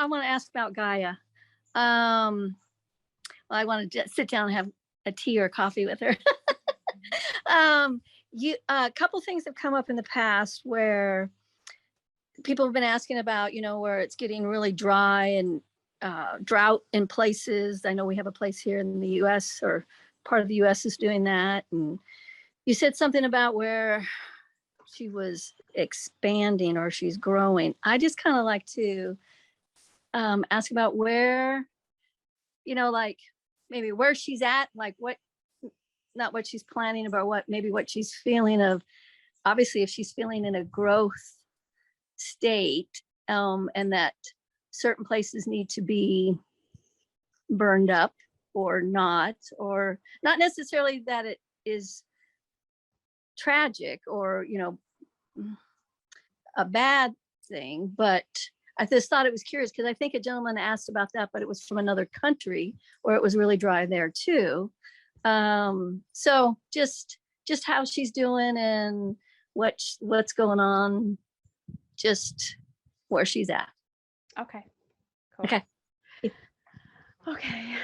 I want to ask about Gaia. Well, I want to sit down and have a tea or coffee with her. A couple things have come up in the past where people have been asking about, where it's getting really dry and drought in places. I know we have a place here in the U.S. or part of the U.S. is doing that. And you said something about where she was expanding or she's growing. I just kind of like to ask about where, like maybe where she's at, like what, not what she's planning, but what she's feeling of. Obviously, if she's feeling in a growth state, and that certain places need to be burned up or not necessarily that it is tragic or, a bad thing, but I just thought it was curious because I think a gentleman asked about that, but it was from another country where it was really dry there too. So just how she's doing and what's going on, just where she's at. Okay, cool. Okay. Okay.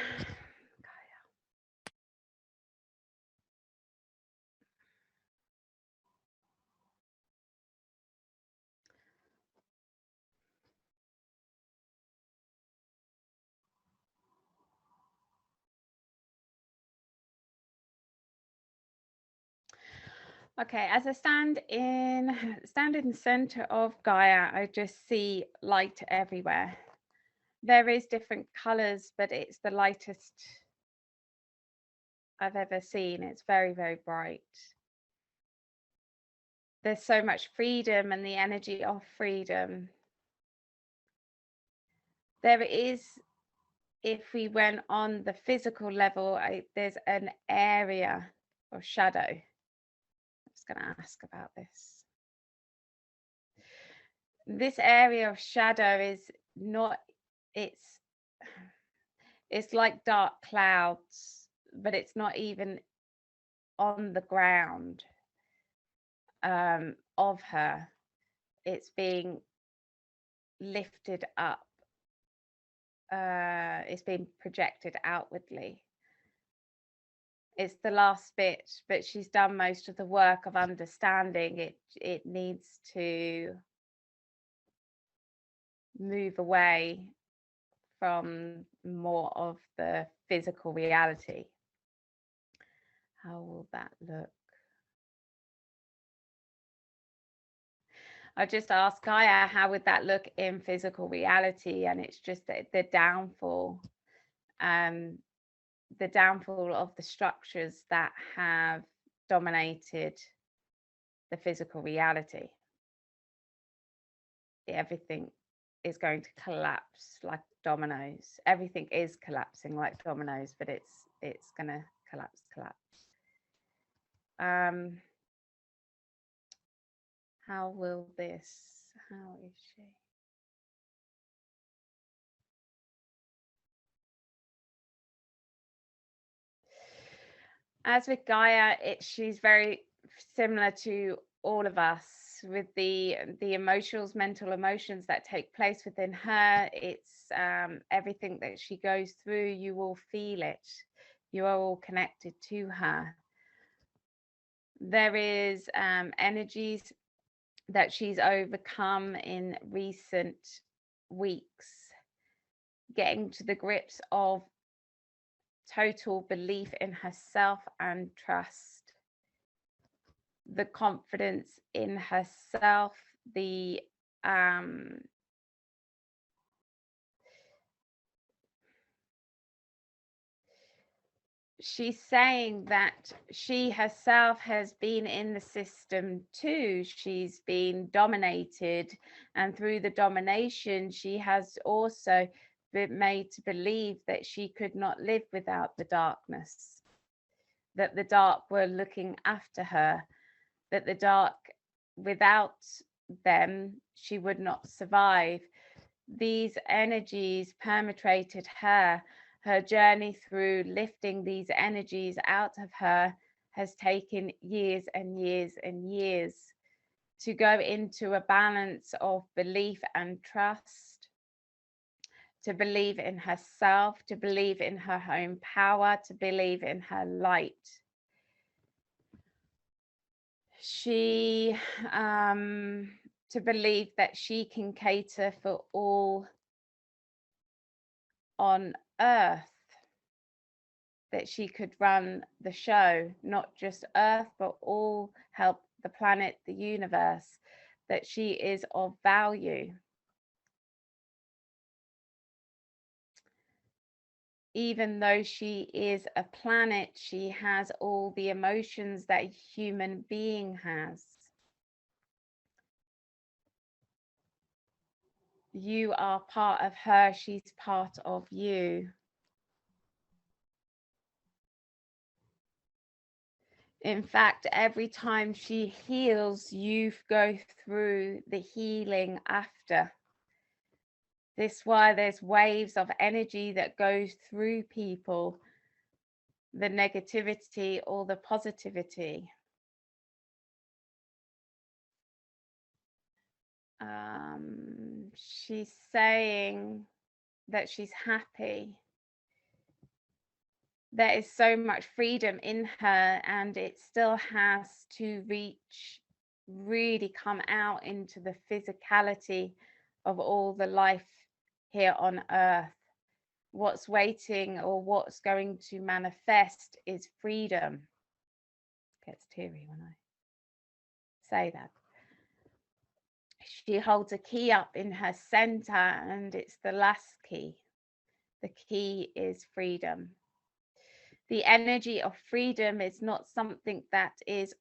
Okay, as I stand in the center of Gaia, I just see light everywhere. There is different colors, but it's the lightest I've ever seen. It's very, very bright. There's so much freedom and the energy of freedom. There is, if we went on the physical level, there's an area of shadow. I'm just going to ask about this. This area of shadow is not, it's like dark clouds, but it's not even on the ground of her. It's being lifted up. It's being projected outwardly. It's the last bit, but she's done most of the work of understanding. It needs to move away from more of the physical reality. How will that look? I just asked Gaia, how would that look in physical reality? And it's just the downfall of the structures that have dominated the physical reality. Everything is going to collapse like dominoes. Everything is collapsing like dominoes, but it's going to collapse. How will this? How is she? As with Gaia, she's very similar to all of us with the mental emotions that take place within her. It's everything that she goes through, you will feel it. You are all connected to her. There is energies that she's overcome in recent weeks, getting to the grips of total belief in herself and trust, the confidence in herself, she's saying that she herself has been in the system too. She's been dominated, and through the domination, she has also been made to believe that she could not live without the darkness, that the dark were looking after her, that the dark, without them, she would not survive. These energies permeated her. Her journey through lifting these energies out of her has taken years and years and years to go into a balance of belief and trust. to believe in herself, to believe in her own power, to believe in her light. She, to believe that she can cater for all on earth, that she could run the show, not just earth, but all help the planet, the universe, that she is of value. Even though she is a planet, she has all the emotions that a human being has. You are part of her, she's part of you. In fact, every time she heals, you go through the healing after. This is why there's waves of energy that goes through people, the negativity or the positivity. She's saying that she's happy. There is so much freedom in her, and it still has to really come out into the physicality of all the life here on earth. What's waiting or what's going to manifest is freedom. Gets teary when I say that. She holds a key up in her center, and it's the last key. The key is freedom. The energy of freedom is not something that is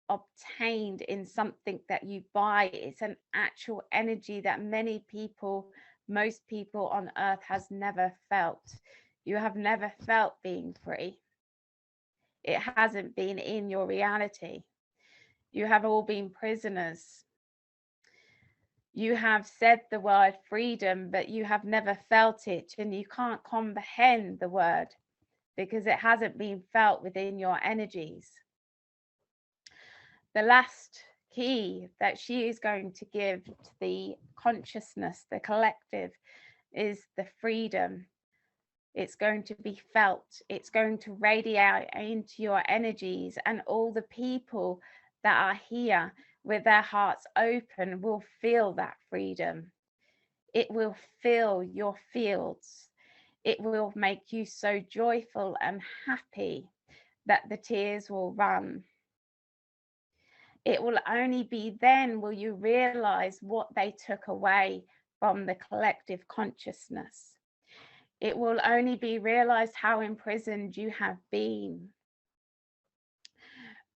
obtained in something that you buy. It's an actual energy that most people on earth has never felt. You have never felt being free. It hasn't been in your reality. You have all been prisoners. You have said the word freedom, but you have never felt it, and you can't comprehend the word because it hasn't been felt within your energies. The last key that she is going to give to the consciousness, the collective, is the freedom. It's going to be felt. It's going to radiate into your energies, and all the people that are here with their hearts open will feel that freedom. It will fill your fields. It will make you so joyful and happy that the tears will run. It will only be then will you realize what they took away from the collective consciousness. It will only be realized how imprisoned you have been.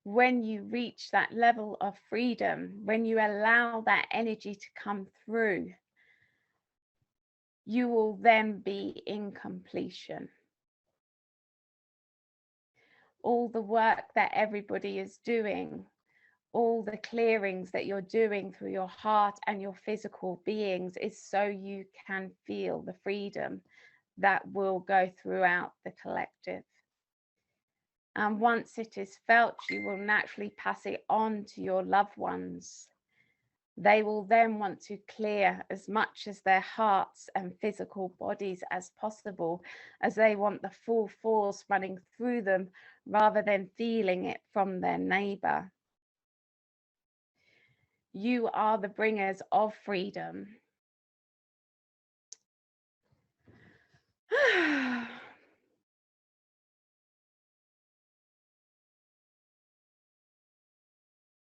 When you reach that level of freedom, when you allow that energy to come through, you will then be in completion. All the work that everybody is doing, all the clearings that you're doing through your heart and your physical beings is so you can feel the freedom that will go throughout the collective. And once it is felt, you will naturally pass it on to your loved ones. They will then want to clear as much as their hearts and physical bodies as possible, as they want the full force running through them rather than feeling it from their neighbor. You are the bringers of freedom.